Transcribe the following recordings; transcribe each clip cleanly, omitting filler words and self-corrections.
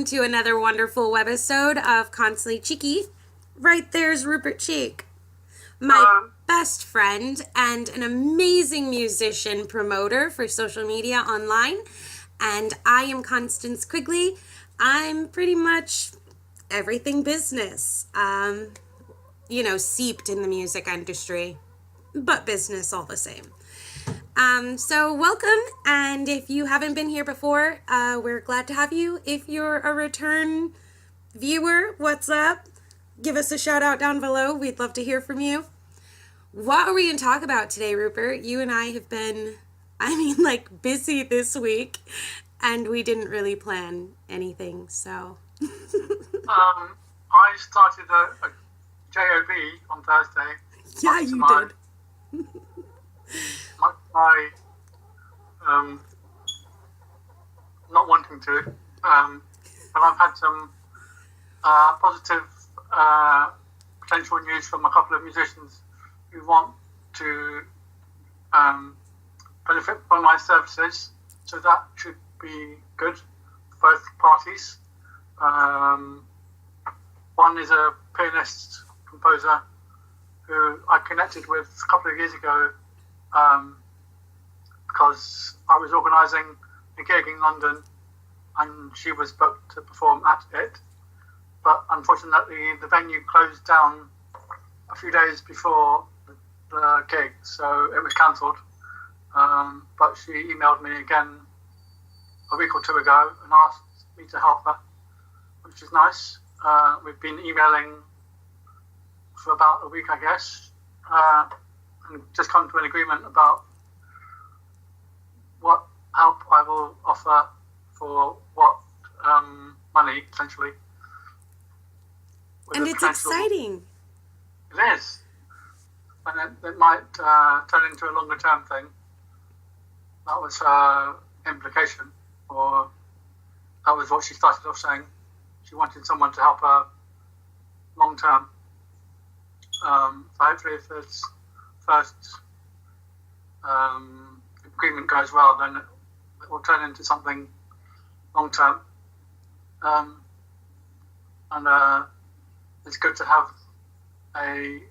to another wonderful webisode of Constantlycheeky. Right there's Rupert Cheek, my best friend and an amazing musician promoter for social media online. And I am Constance Quigley. I'm pretty much everything business, seeped in the music industry, but business all the same. So welcome, and if you haven't been here before, we're glad to have you. If you're a return viewer, what's up? Give us a shout out down below. We'd love to hear from you. What are we going to talk about today, Rupert? You and I have been, busy this week, and we didn't really plan anything, so. I started a J.O.B. on Thursday. Yeah, you did. my not wanting to, but I've had some positive potential news from a couple of musicians who want to benefit from my services, so that should be good for both parties. One is a pianist, composer, who I connected with a couple of years ago because I was organising a gig in London and she was booked to perform at it. But unfortunately, the venue closed down a few days before the gig, so it was cancelled. But she emailed me again a week or two ago and asked me to help her, which is nice. We've been emailing for about a week, I guess, and just come to an agreement about what help I will offer for what money, essentially. And it's exciting. It is. And it might turn into a longer term thing. That was her implication, or that was what she started off saying. She wanted someone to help her long term. So hopefully if this first agreement goes well, then it will turn into something long term. And it's good to have a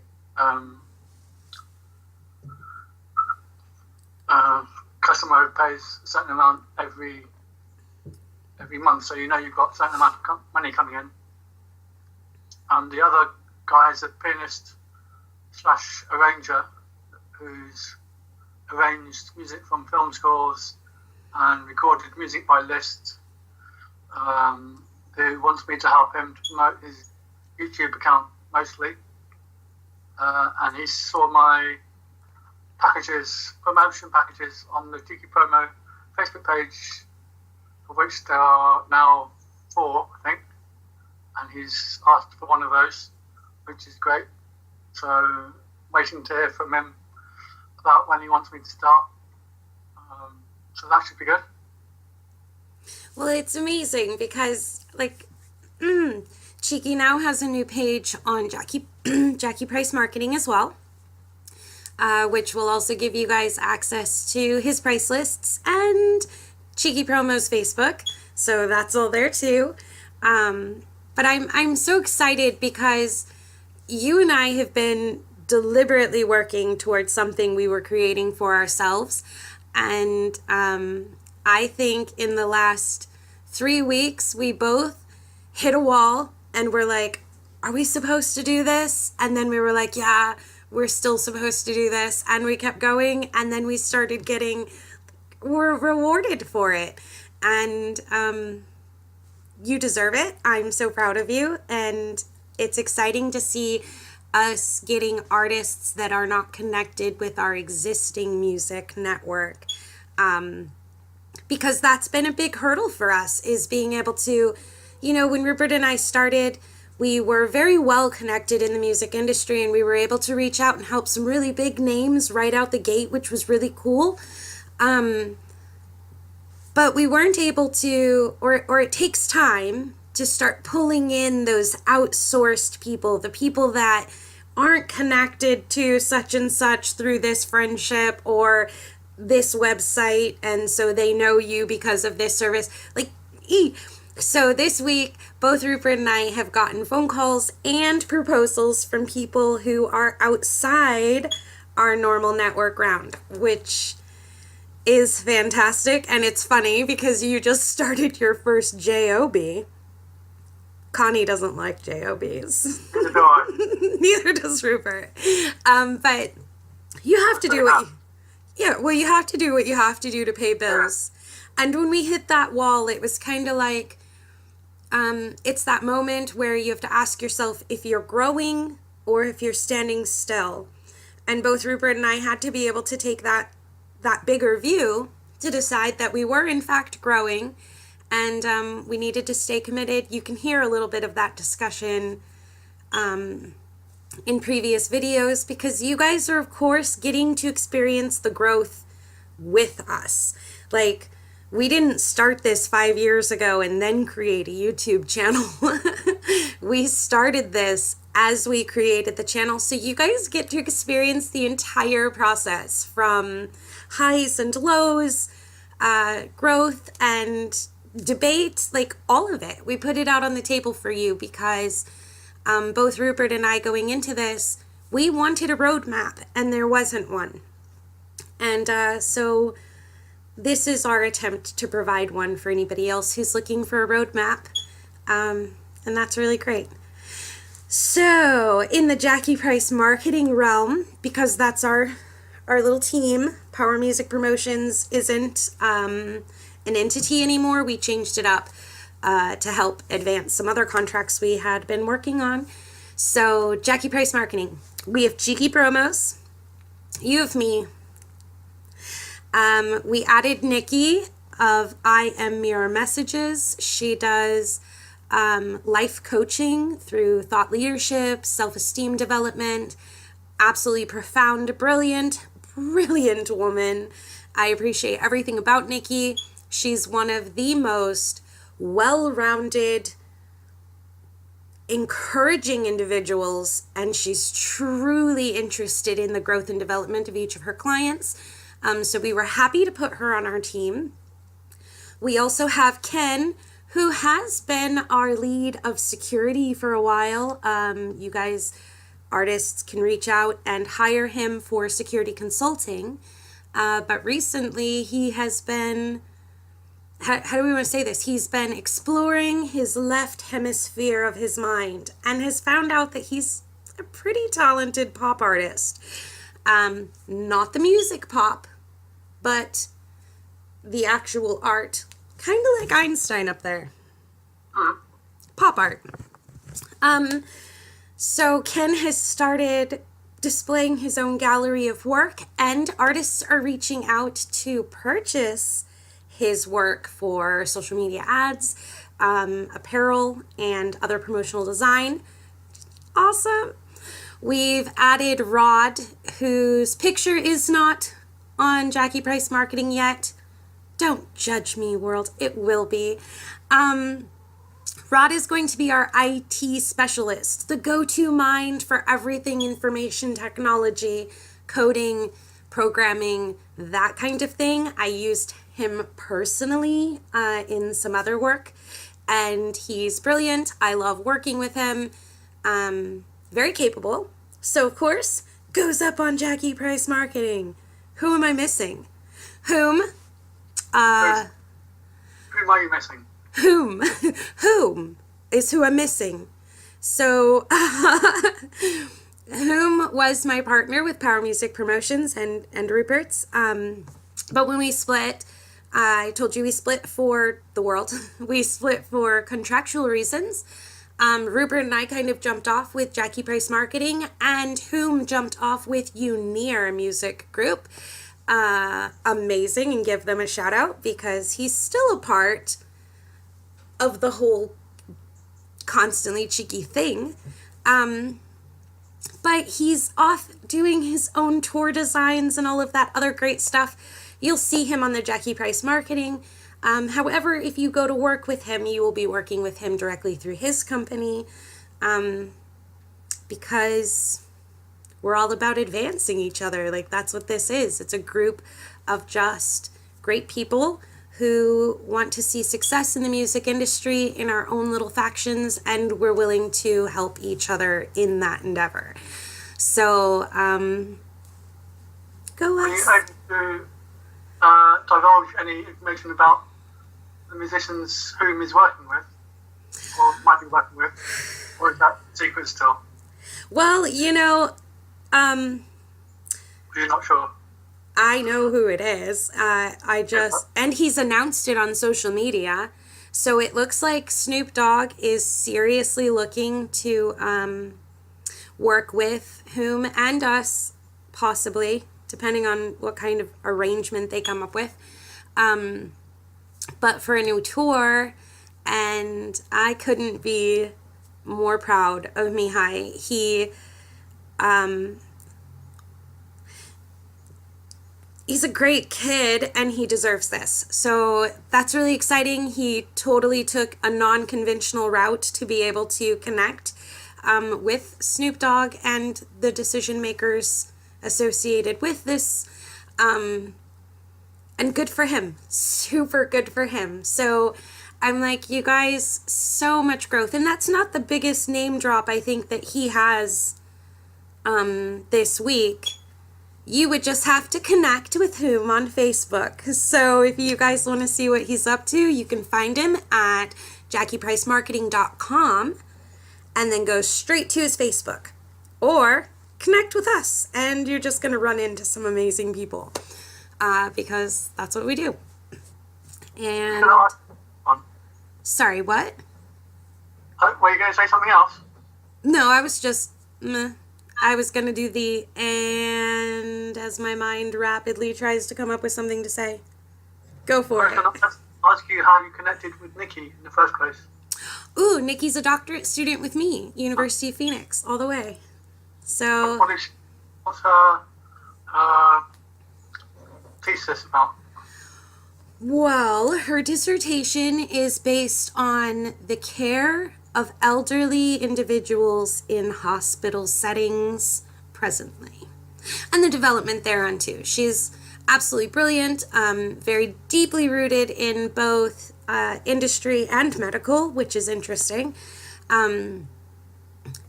customer who pays a certain amount every month, so you know you've got a certain amount of money coming in. And the other guy is a pianist / arranger who's arranged music from film scores and recorded music by Liszt, who wants me to help him to promote his YouTube account mostly. And he saw my promotion packages on the Cheeky Promo Facebook page, of which there are now 4, I think. And he's asked for one of those, which is great. So waiting to hear from him about when he wants me to start. So that should be good. Well, it's amazing because, Cheeky now has a new page on Jackie Price Marketing as well, which will also give you guys access to his price lists and Cheeky Promo's Facebook. So that's all there too. But I'm so excited because you and I have been deliberately working towards something we were creating for ourselves. And I think in the last 3 weeks, we both hit a wall and we're like, are we supposed to do this? And then we were like, yeah, we're still supposed to do this. And we kept going. And then we started we're rewarded for it. And you deserve it. I'm so proud of you. And it's exciting to see us getting artists that are not connected with our existing music network. Because that's been a big hurdle for us, is being able to, when Rupert and I started, we were very well connected in the music industry and we were able to reach out and help some really big names right out the gate, which was really cool. But we weren't able to, or it takes time to start pulling in those outsourced people, the people that aren't connected to such and such through this friendship or this website, and so they know you because of this service. So this week, both Rupert and I have gotten phone calls and proposals from people who are outside our normal network round, which is fantastic. And it's funny because you just started your first J.O.B. Connie doesn't like J.O.B.s. Neither do I. Neither does Rupert. But you have to do what you have to do what you have to do to pay bills. And when we hit that wall, it was kind of like, it's that moment where you have to ask yourself if you're growing or if you're standing still. And both Rupert and I had to be able to take that bigger view to decide that we were in fact growing, and we needed to stay committed. You can hear a little bit of that discussion in previous videos because you guys are, of course, getting to experience the growth with us. Like, we didn't start this 5 years ago and then create a YouTube channel. We started this as we created the channel, so you guys get to experience the entire process from highs and lows, growth and debate, like all of it. We put it out on the table for you because both Rupert and I, going into this, we wanted a roadmap and there wasn't one. And so this is our attempt to provide one for anybody else who's looking for a roadmap. And that's really great. So in the Jackie Price marketing realm, because that's our little team, Power Music Promotions isn't an entity anymore. We changed it up to help advance some other contracts we had been working on. So Jackie Price Marketing, we have cheeky promos. You have me. We added Nikki of I Am Mirror Messages. She does life coaching through thought leadership, self-esteem development. Absolutely profound, brilliant woman. I appreciate everything about Nikki. She's one of the most well-rounded, encouraging individuals, and she's truly interested in the growth and development of each of her clients. So we were happy to put her on our team. We also have Ken, who has been our lead of security for a while. You guys, artists, can reach out and hire him for security consulting. But recently he has been, how do we want to say this? He's been exploring his left hemisphere of his mind and has found out that he's a pretty talented pop artist. Not the music pop, but the actual art. Kind of like Einstein up there. Pop art. So Ken has started displaying his own gallery of work, and artists are reaching out to purchase his work for social media ads, apparel, and other promotional design. Awesome. We've added Rod, whose picture is not on Jackie Price Marketing yet. Don't judge me, world. It will be. Rod is going to be our IT specialist, the go-to mind for everything information technology, coding, programming, that kind of thing. I used him personally in some other work, and he's brilliant. I love working with him. Very capable. So, of course, goes up on Jackie Price Marketing. Who am I missing? Whom Who are you missing? Whom is who I'm missing. So, Whom was my partner with Power Music Promotions and Rupert's. But when we split, I told you we split for the world. We split for contractual reasons. Rupert and I kind of jumped off with Jackie Price Marketing, and Whom jumped off with Unier Music Group. Amazing, and give them a shout out because he's still a part of the whole Constantlycheeky thing. But he's off doing his own tour designs and all of that other great stuff. You'll see him on the Jackie Price Marketing. However, if you go to work with him, you will be working with him directly through his company, because we're all about advancing each other. Like, that's what this is. It's a group of just great people who want to see success in the music industry in our own little factions, and we're willing to help each other in that endeavor. So, go Are you us. able to divulge any information about the musicians whom he's working with, or might be working with, or is that secret still? Well, Are you not sure? I know who it is. And he's announced it on social media. So it looks like Snoop Dogg is seriously looking to work with whom and us, possibly, depending on what kind of arrangement they come up with. But for a new tour, and I couldn't be more proud of Mihai. He's a great kid, and he deserves this. So that's really exciting. He totally took a non-conventional route to be able to connect with Snoop Dogg and the decision makers associated with this. And good for him. Super good for him. So I'm like, you guys, so much growth. And that's not the biggest name drop I think that he has this week. You would just have to connect with him on Facebook. So if you guys want to see what he's up to, you can find him at JackiePriceMarketing.com and then go straight to his Facebook. Or connect with us, and you're just going to run into some amazing people because that's what we do. And Can I ask one? sorry, what? Were you going to say something else? No, I was just... I was going to do the and as my mind rapidly tries to come up with something to say. Go for it. Can I ask you how you connected with Nikki in the first place? Ooh, Nikki's a doctorate student with me, University of Phoenix, all the way. So, What's her thesis about? well, her dissertation is based on the care of elderly individuals in hospital settings presently, and the development thereunto. She's absolutely brilliant, very deeply rooted in both industry and medical, which is interesting.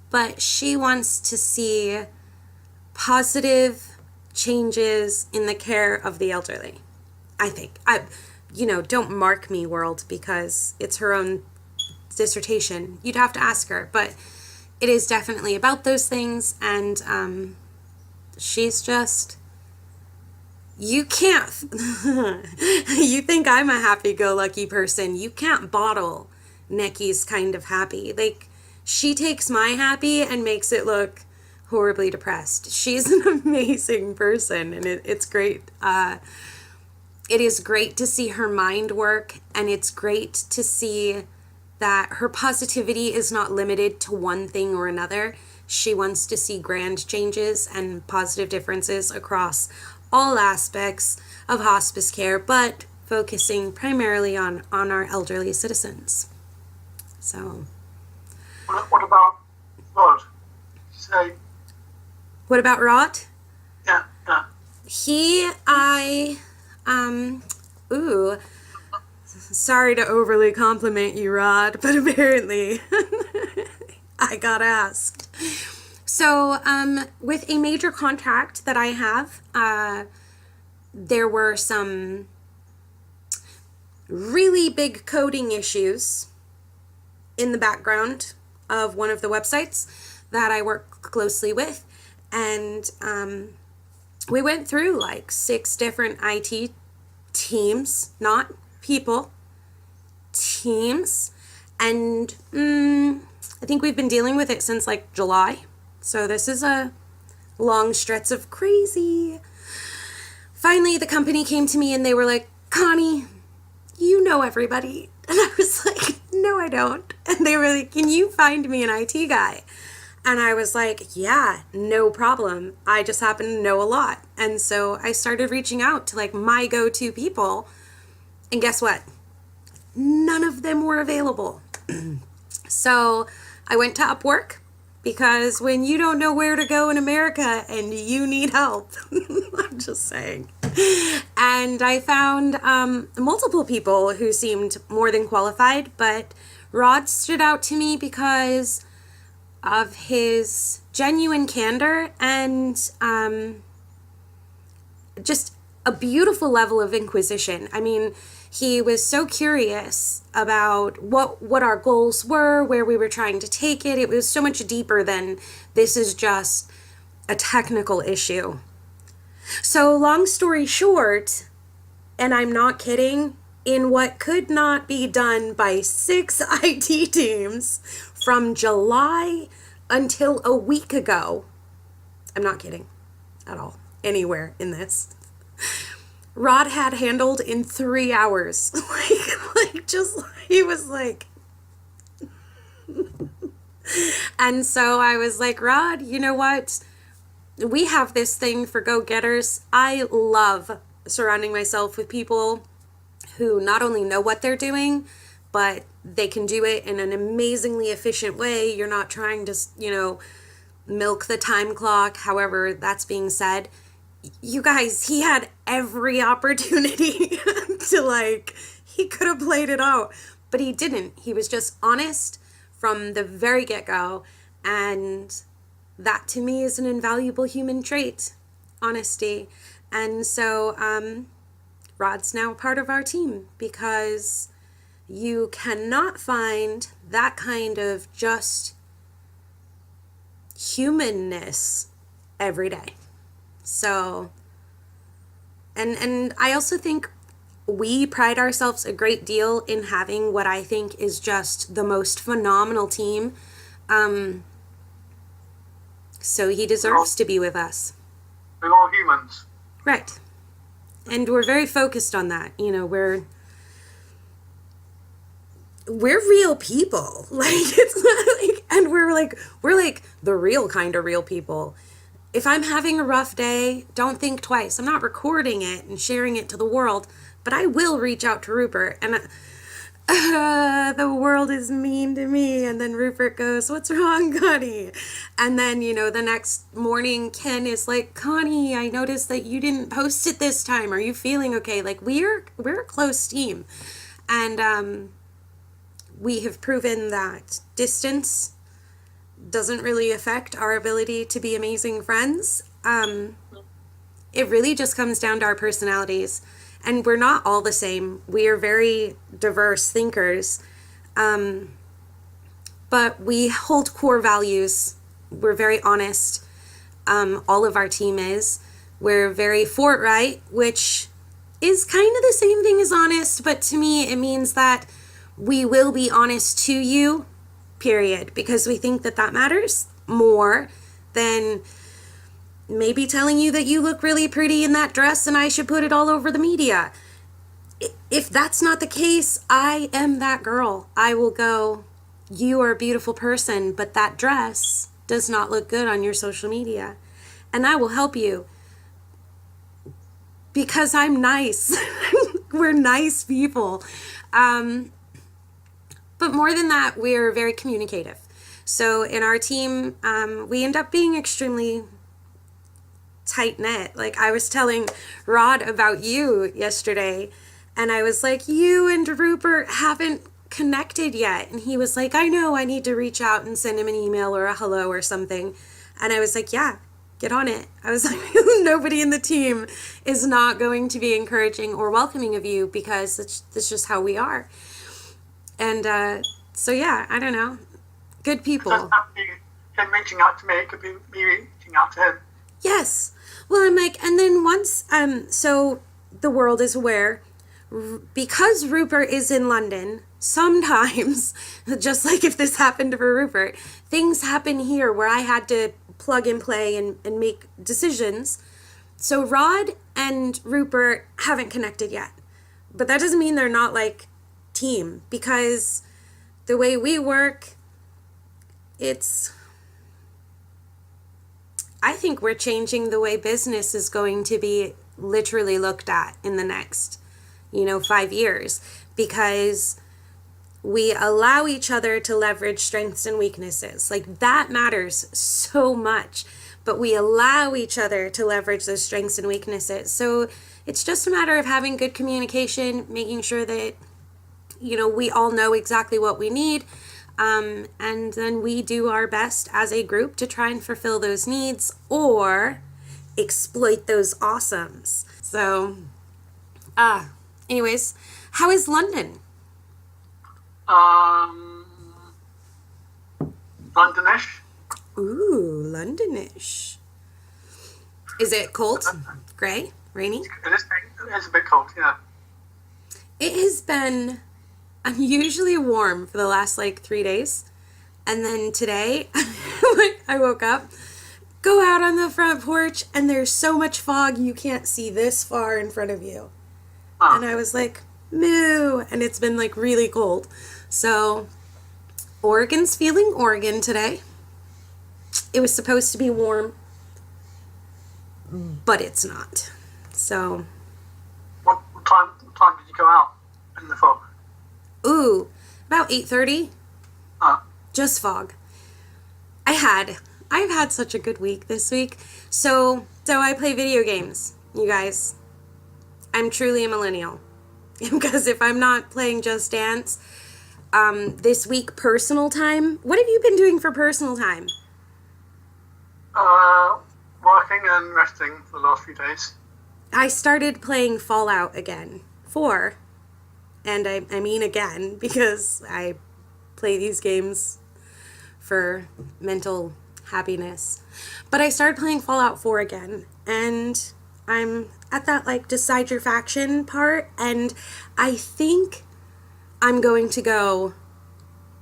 But she wants to see positive changes in the care of the elderly, I think. Don't mark me, world, because it's her own dissertation. You'd have to ask her, but it is definitely about those things, and she's just... You can't... You think I'm a happy-go-lucky person. You can't bottle Nikki's kind of happy. Like, she takes my happy and makes it look horribly depressed. She's an amazing person, and it's great. It is great to see her mind work, and it's great to see that her positivity is not limited to one thing or another. She wants to see grand changes and positive differences across all aspects of hospice care, but focusing primarily on our elderly citizens. So, What about Rod? Say, what about Rod? yeah. Sorry to overly compliment you, Rod, but apparently I got asked. So, with a major contract that I have, there were some really big coding issues in the background of one of the websites that I work closely with, and we went through like 6 different IT teams, not people, teams, and I think we've been dealing with it since like July. So this is a long stretch of crazy. Finally, the company came to me and they were like, Connie, you know everybody. And I was like, no, I don't. And they were like, can you find me an IT guy? And I was like, yeah, no problem. I just happen to know a lot. And so I started reaching out to like my go-to people. And guess what? None of them were available. So I went to Upwork, because when you don't know where to go in America and you need help, I'm just saying, And I found multiple people who seemed more than qualified, but Rod stood out to me because of his genuine candor and just a beautiful level of inquisition. I mean, he was so curious about what our goals were, where we were trying to take it. It was so much deeper than this is just a technical issue. So long story short, and I'm not kidding, in what could not be done by 6 IT teams from July until a week ago, I'm not kidding at all, anywhere in this, Rod had handled in 3 hours. He was like, and so I was like, Rod, you know what? We have this thing for go-getters. I love surrounding myself with people who not only know what they're doing, but they can do it in an amazingly efficient way. You're not trying to, milk the time clock, however that's being said. You guys, he had every opportunity to he could have played it out, but he didn't. He was just honest from the very get-go, and that to me is an invaluable human trait, honesty. And so Rod's now part of our team because you cannot find that kind of just humanness every day. So, and I also think we pride ourselves a great deal in having what I think is just the most phenomenal team. So he deserves to be with us. We're all humans. Right. And we're very focused on that. We're real people. It's not and we're like the real kind of real people. If I'm having a rough day, don't think twice. I'm not recording it and sharing it to the world, but I will reach out to Rupert and the world is mean to me. And then Rupert goes, what's wrong, Connie? And then, the next morning, Ken is like, Connie, I noticed that you didn't post it this time. Are you feeling okay? We're a close team. And we have proven that distance doesn't really affect our ability to be amazing friends. It really just comes down to our personalities. And we're not all the same. We are very diverse thinkers. But we hold core values. We're very honest. All of our team is. We're very forthright, which is kind of the same thing as honest. But to me, it means that we will be honest to you, period. Because we think that matters more than maybe telling you that you look really pretty in that dress and I should put it all over the media. If that's not the case, I am that girl. I will go, you are a beautiful person, but that dress does not look good on your social media. And I will help you because I'm nice. We're nice people. But more than that, we're very communicative. So in our team, we end up being extremely tight-knit. I was telling Rod about you yesterday, and I was like, you and Rupert haven't connected yet. And he was like, I know, I need to reach out and send him an email or a hello or something. And I was like, yeah, get on it. I was like, nobody in the team is not going to be encouraging or welcoming of you because that's just how we are. And so, yeah, I don't know. Good people. It doesn't have to be him reaching out to me. It could be me reaching out to him. Yes. Well, I'm like, and then once, so the world is aware, because Rupert is in London, sometimes, just like if this happened for Rupert, things happen here where I had to plug and play and make decisions. So Rod and Rupert haven't connected yet. But that doesn't mean they're not team, because the way we work, I think we're changing the way business is going to be literally looked at in the next, 5 years, because we allow each other to leverage strengths and weaknesses. That matters so much, but we allow each other to leverage those strengths and weaknesses. So it's just a matter of having good communication, making sure that, we all know exactly what we need. And then we do our best as a group to try and fulfill those needs or exploit those awesomes. So, anyways, how is London? Londonish. Ooh, Londonish. Is it cold? Gray? Rainy? It is a bit cold, yeah. It has been unusually warm for the last 3 days. And then today, I woke up, go out on the front porch, and there's so much fog you can't see this far in front of you. Oh. And I was like, moo! And it's been really cold. So, Oregon's feeling Oregon today. It was supposed to be warm, but it's not. So, What time did you go out in the fog? ooh, about 8:30. Just fog. I've had such a good week this week. So I play video games, you guys. I'm truly a millennial. Because if I'm not playing Just Dance, this week, personal time. What have you been doing for personal time? Working and resting for the last few days. I started playing Fallout again. 4. And I mean again, because I play these games for mental happiness. But I started playing Fallout 4 again, and I'm at that decide your faction part, and I think I'm going to go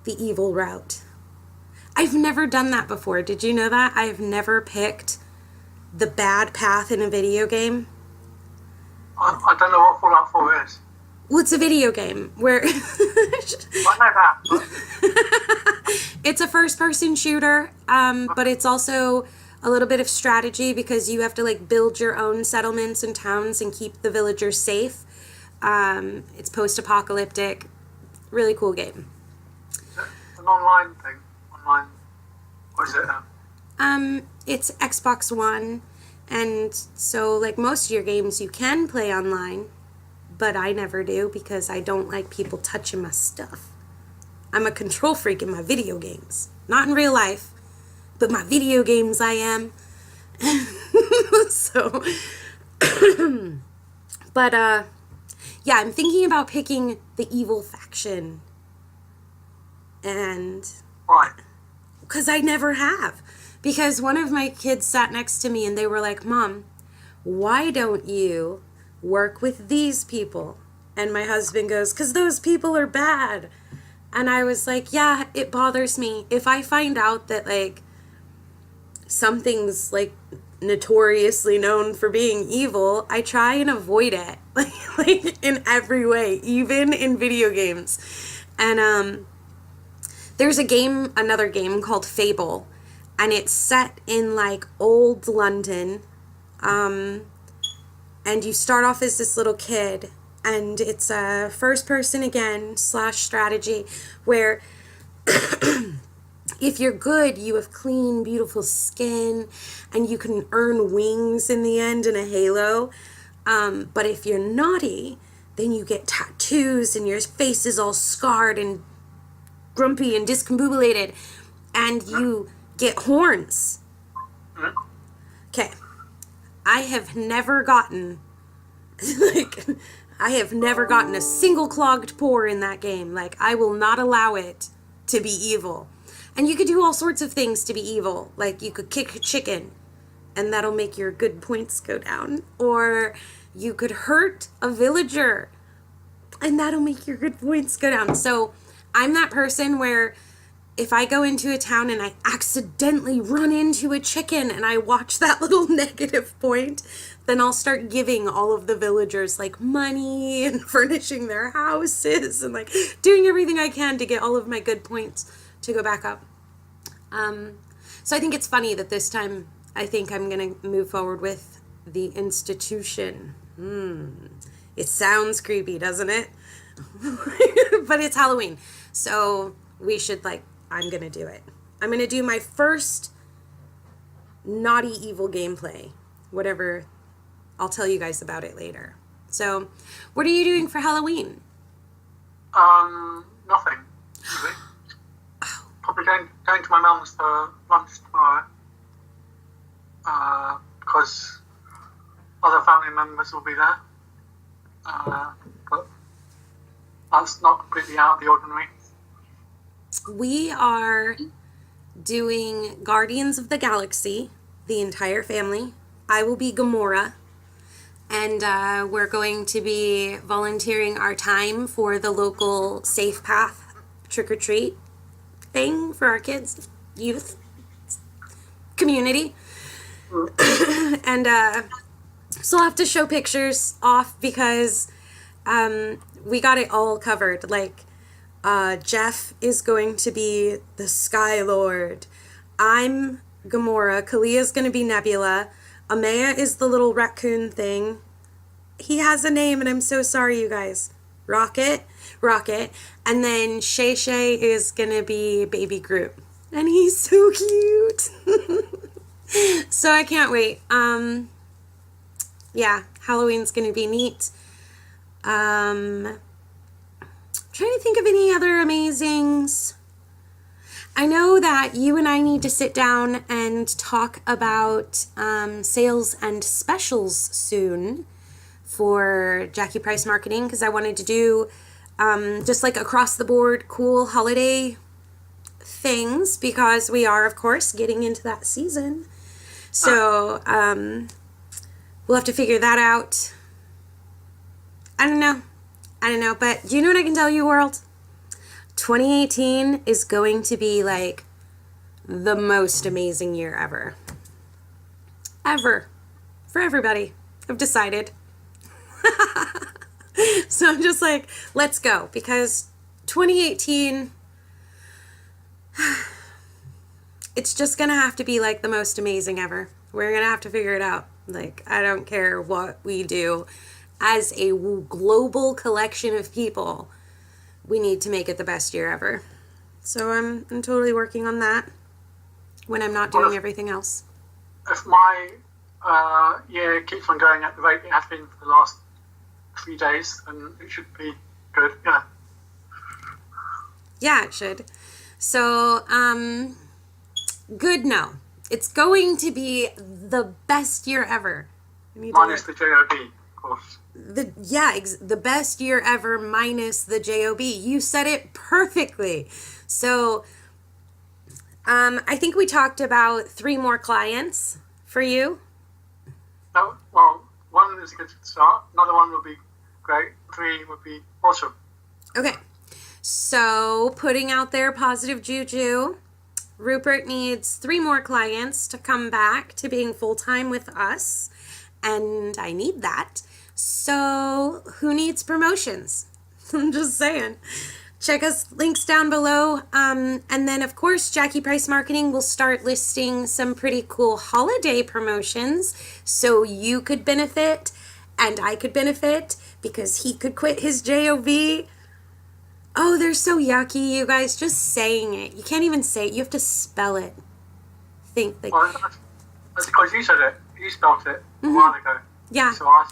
the evil route. I've never done that before. Did you know that? I've never picked the bad path in a video game. I don't know what Fallout 4 is. Well, it's a video game where I know that. But it's a first-person shooter, but it's also a little bit of strategy because you have to build your own settlements and towns and keep the villagers safe. It's post-apocalyptic, really cool game. Is it an online thing? Online, or is it? It's Xbox One, and so most of your games you can play online, but I never do because I don't like people touching my stuff. I'm a control freak in my video games. Not in real life, but my video games I am. So, but yeah, I'm thinking about picking the evil faction. And Right. because I never have. Because one of my kids sat next to me and they were like, Mom, why don't you work with these people? And my husband goes, because those people are bad. And I was like, yeah, it bothers me. If I find out that something's notoriously known for being evil, I try and avoid it. In every way, even in video games. And there's another game called Fable, and it's set in old London. And you start off as this little kid, and it's a first person again / strategy where if you're good, you have clean, beautiful skin, and you can earn wings in the end in a halo. But if you're naughty, then you get tattoos and your face is all scarred and grumpy and discombobulated, and you get horns. Okay. I have never gotten a single clogged pore in that game. I will not allow it to be evil. And you could do all sorts of things to be evil. You could kick a chicken, and that'll make your good points go down. Or you could hurt a villager, and that'll make your good points go down. So I'm that person where if I go into a town and I accidentally run into a chicken and I watch that little negative point, then I'll start giving all of the villagers money and furnishing their houses and doing everything I can to get all of my good points to go back up. So I think it's funny that this time I think I'm going to move forward with the institution. It sounds creepy, doesn't it? But it's Halloween. So we should I'm going to do it. I'm going to do my first naughty evil gameplay, whatever I'll tell you guys about it later. So, what are you doing for Halloween? Nothing. Really. Probably going to my mum's for lunch tomorrow. Because other family members will be there. But that's not completely out of the ordinary. We are doing Guardians of the Galaxy, the entire family. I will be Gamora. And we're going to be volunteering our time for the local Safe Path trick-or-treat thing for our kids, youth, community. And so I'll have to show pictures off because we got it all covered. Like, Jeff is going to be the Sky Lord. I'm Gamora. Kalia's going to be Nebula. Amaya is the little raccoon thing. He has a name, and I'm so sorry, you guys. Rocket. And then Shay Shay is going to be Baby Groot. And he's so cute. So I can't wait. Yeah, Halloween's going to be neat. Trying to think of any other amazings. I know that you and I need to sit down and talk about sales and specials soon for Jackie Price Marketing, because I wanted to do just like across the board cool holiday things, because we are, of course, getting into that season. So we'll have to figure that out. I don't know, but do you know what I can tell you, world? 2018 is going to be like the most amazing year ever. Ever. For everybody. I've decided. So I'm just like, let's go. Because 2018, it's just going to have to be like the most amazing ever. We're going to have to figure it out. Like, I don't care what we do. As a global collection of people, we need to make it the best year ever. So I'm totally working on that when I'm not doing everything else. If my year keeps on going at the rate it has been for the last 3 days, then it should be good. Yeah. Yeah, it should. So, good no. It's going to be the best year ever. Minus the J.O.B., of course. The best year ever minus the J.O.B. You said it perfectly. So, I think we talked about 3 more clients for you. No, well, 1 is a good start. Another 1 would be great. 3 would be awesome. Okay. So, putting out there positive juju. Rupert needs 3 more clients to come back to being full-time with us. And I need that. So, who needs promotions? I'm just saying. Check us links down below. And then, of course, Jackie Price Marketing will start listing some pretty cool holiday promotions so you could benefit and I could benefit because he could quit his J.O.B. Oh, they're so yucky, you guys. Just saying it. You can't even say it. You have to spell it. Think. Like, well, that's because you said it. You spelled it a while ago. Yeah. So I...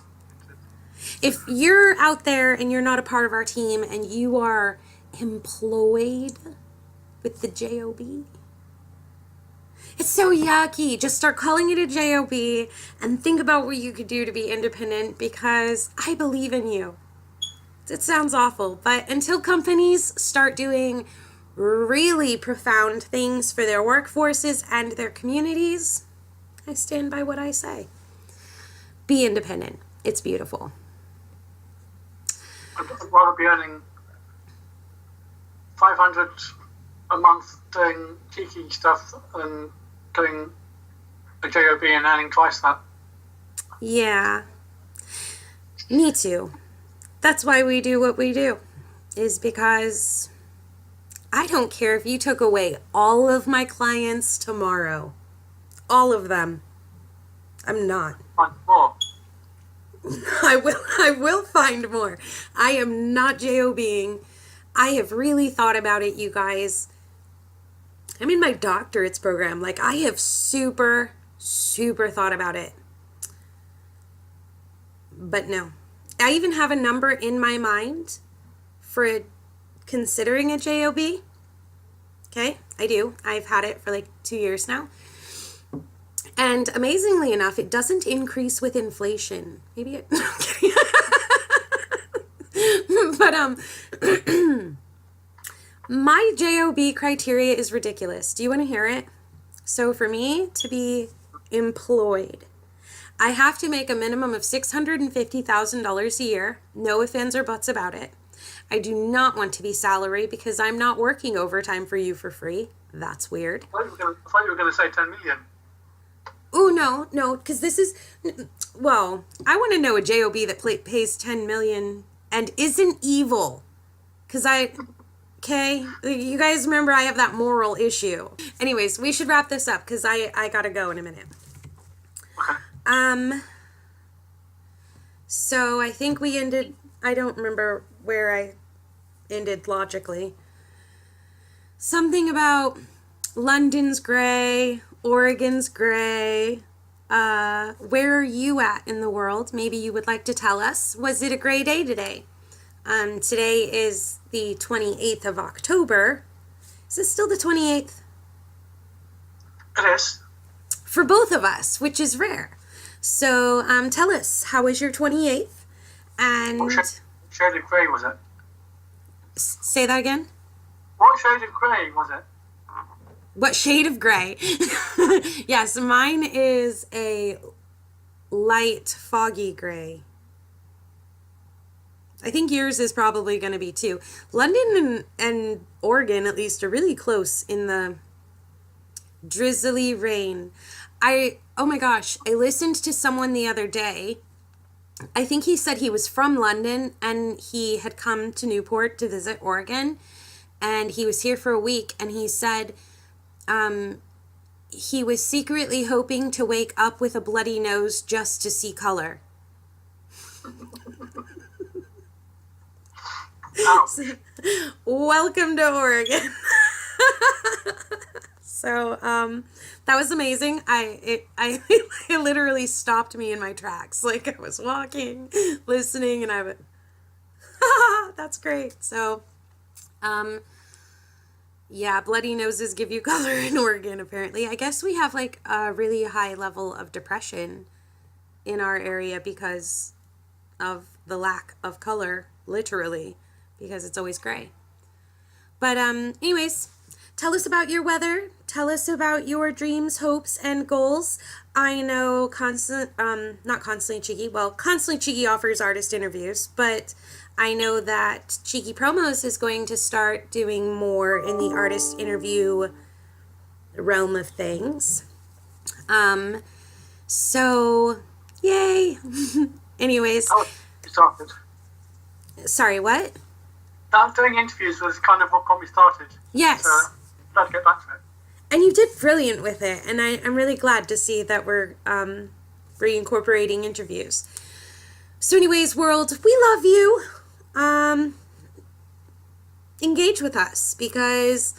If you're out there and you're not a part of our team and you are employed with the J.O.B., it's so yucky. Just start calling it a J.O.B. and think about what you could do to be independent because I believe in you. It sounds awful, but until companies start doing really profound things for their workforces and their communities, I stand by what I say. Be independent. It's beautiful. I'd rather be earning 500 a month doing cheeky stuff than doing a J.O.B. and earning twice that. Yeah. Me too. That's why we do what we do, is because I don't care if you took away all of my clients tomorrow. All of them. I'm not. Find more. I will find more. I am not J.O.B.ing. I have really thought about it, you guys. I'm in my doctorate's program. Like, I have super thought about it. But no. I even have a number in my mind for considering a J.O.B. Okay, I do. I've had it for like 2 years now. And amazingly enough, it doesn't increase with inflation. Maybe it... No, I'm kidding. But, my J.O.B. criteria is ridiculous. Do you want to hear it? So for me to be employed, I have to make a minimum of $650,000 a year. No ifs, ands, or buts about it. I do not want to be salary because I'm not working overtime for you for free. That's weird. I thought you were going to say 10 million. Oh, no, because this is, well, I want to know a J.O.B. that pays 10 million and isn't evil. Because okay, you guys remember I have that moral issue. Anyways, we should wrap this up because I gotta go in a minute. Okay. So I think we ended, I don't remember where I ended logically. Something about London's gray, Oregon's gray. Where are you at in the world? Maybe you would like to tell us. Was it a gray day today? Today is the 28th of October. Is it still the 28th? It is. For both of us, which is rare. So tell us, how was your 28th? And What shade of grey was it? Say that again? What shade of grey was it? What shade of gray? Yes, mine is a light foggy gray. I think yours is probably going to be too. London and Oregon, at least, are really close in the drizzly rain. Oh my gosh, I listened to someone the other day. I think he said he was from London and he had come to Newport to visit Oregon. And he was here for a week, and he said he was secretly hoping to wake up with a bloody nose just to see color. So, welcome to Oregon. So that was amazing. I it literally stopped me in my tracks. Like I was walking, listening, and I went, that's great. So yeah, bloody noses give you color in Oregon, apparently. I guess we have like a really high level of depression in our area because of the lack of color, literally, because it's always gray. But anyways, tell us about your weather. Tell us about your dreams, hopes, and goals. I know not Constantly Cheeky. Well, Constantly Cheeky offers artist interviews, but I know that Cheeky Promos is going to start doing more in the artist interview realm of things. So, yay. Anyways. Oh, you started. Sorry, what? Doing interviews was kind of what got me started. Yes. So, glad to get back to it. And you did brilliant with it, and I'm really glad to see that we're reincorporating interviews. So anyways, world, we love you. Engage with us, because,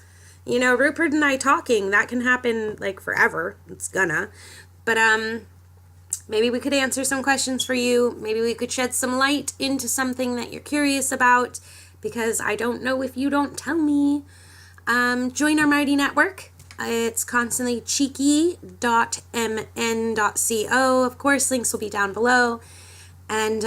you know, Rupert and I talking, that can happen, like, forever. It's gonna. But, maybe we could answer some questions for you. Maybe we could shed some light into something that you're curious about, because I don't know if you don't tell me. Join our mighty network. It's constantlycheeky.mn.co. Of course, links will be down below. And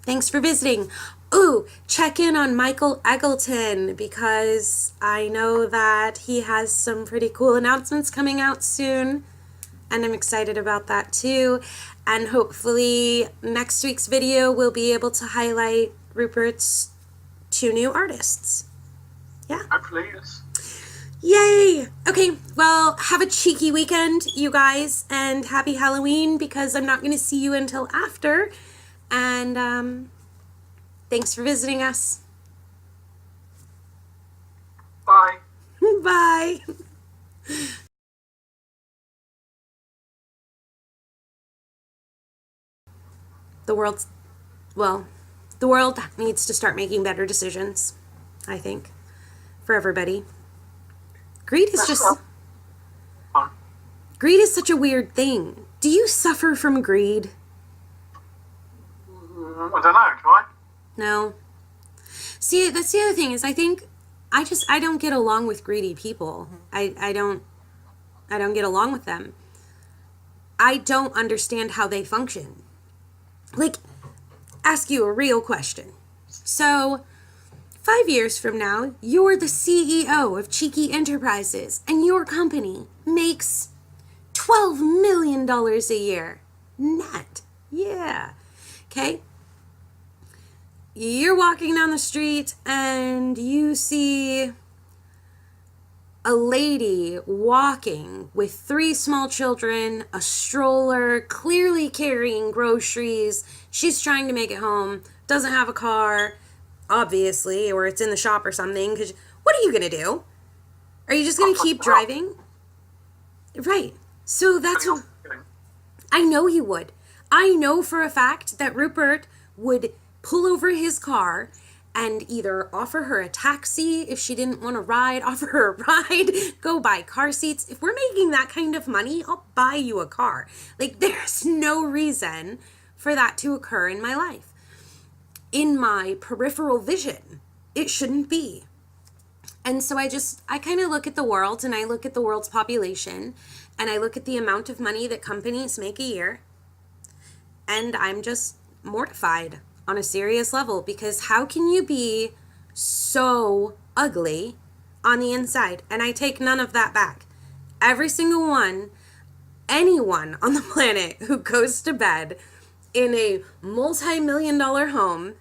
thanks for visiting. Ooh, check in on Michael Eggleton, because I know that he has some pretty cool announcements coming out soon. And I'm excited about that too. And hopefully next week's video we'll be able to highlight Rupert's 2 new artists. Yeah. Hopefully, yes. Yay! Okay, well, have a cheeky weekend, you guys, and happy Halloween, because I'm not going to see you until after. And thanks for visiting us. Bye. Bye. The world needs to start making better decisions, I think, for everybody. Greed is Greed is such a weird thing. Do you suffer from greed? I don't know, do I? No. See, that's the other thing is I think I don't get along with greedy people. I don't get along with them. I don't understand how they function. Like, ask you a real question. So, 5 years from now, you're the CEO of Cheeky Enterprises, and your company makes $12 million a year. Net. Yeah. Okay? You're walking down the street and you see a lady walking with 3 small children, a stroller, clearly carrying groceries. She's trying to make it home, doesn't have a car, obviously, or it's in the shop or something. Because what are you going to do? Are you just going to keep driving? Right. So that's what I know you would. I know for a fact that Rupert would pull over his car and either offer her a taxi if she didn't want to ride, offer her a ride, go buy car seats. If we're making that kind of money, I'll buy you a car. Like, there's no reason for that to occur in my life. In my peripheral vision, it shouldn't be. And so I kind of look at the world, and I look at the world's population, and I look at the amount of money that companies make a year, and I'm just mortified on a serious level, because how can you be so ugly on the inside? And I take none of that back. Every single one, anyone on the planet who goes to bed in a multi-million-dollar home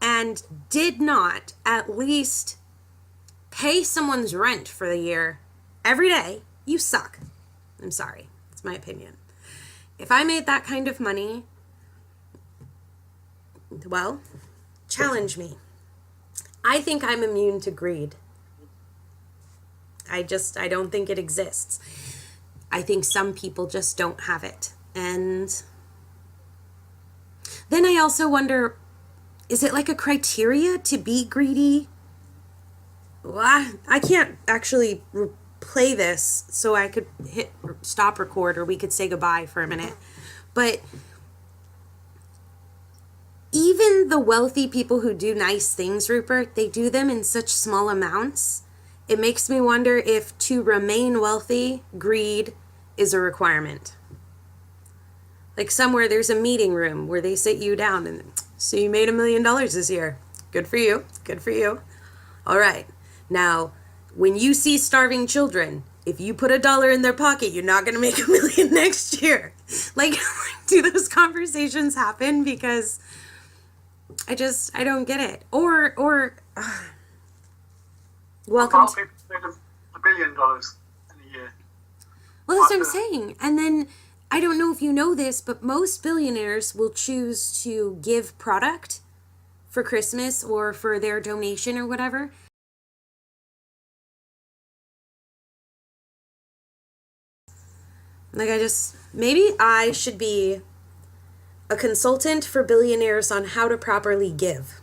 and did not at least pay someone's rent for the year every day, you suck. I'm sorry. It's my opinion. If I made that kind of money, well, challenge me. I think I'm immune to greed. I don't think it exists. I think some people just don't have it. And then I also wonder, is it like a criteria to be greedy? Well, I can't actually play this, so I could hit stop record, or we could say goodbye for a minute. But even the wealthy people who do nice things, Rupert, they do them in such small amounts. It makes me wonder if to remain wealthy, greed is a requirement. Like somewhere there's a meeting room where they sit you down and, so you made $1 million this year. Good for you. Good for you. All right. Now, when you see starving children, if you put $1 in their pocket, you're not going to make $1 million next year. Like, do those conversations happen? Because I don't get it. Or welcome to... people made $1 billion in a year. Well, that's what I'm saying. And then, I don't know if you know this, but most billionaires will choose to give product for Christmas or for their donation or whatever. Like, maybe I should be a consultant for billionaires on how to properly give.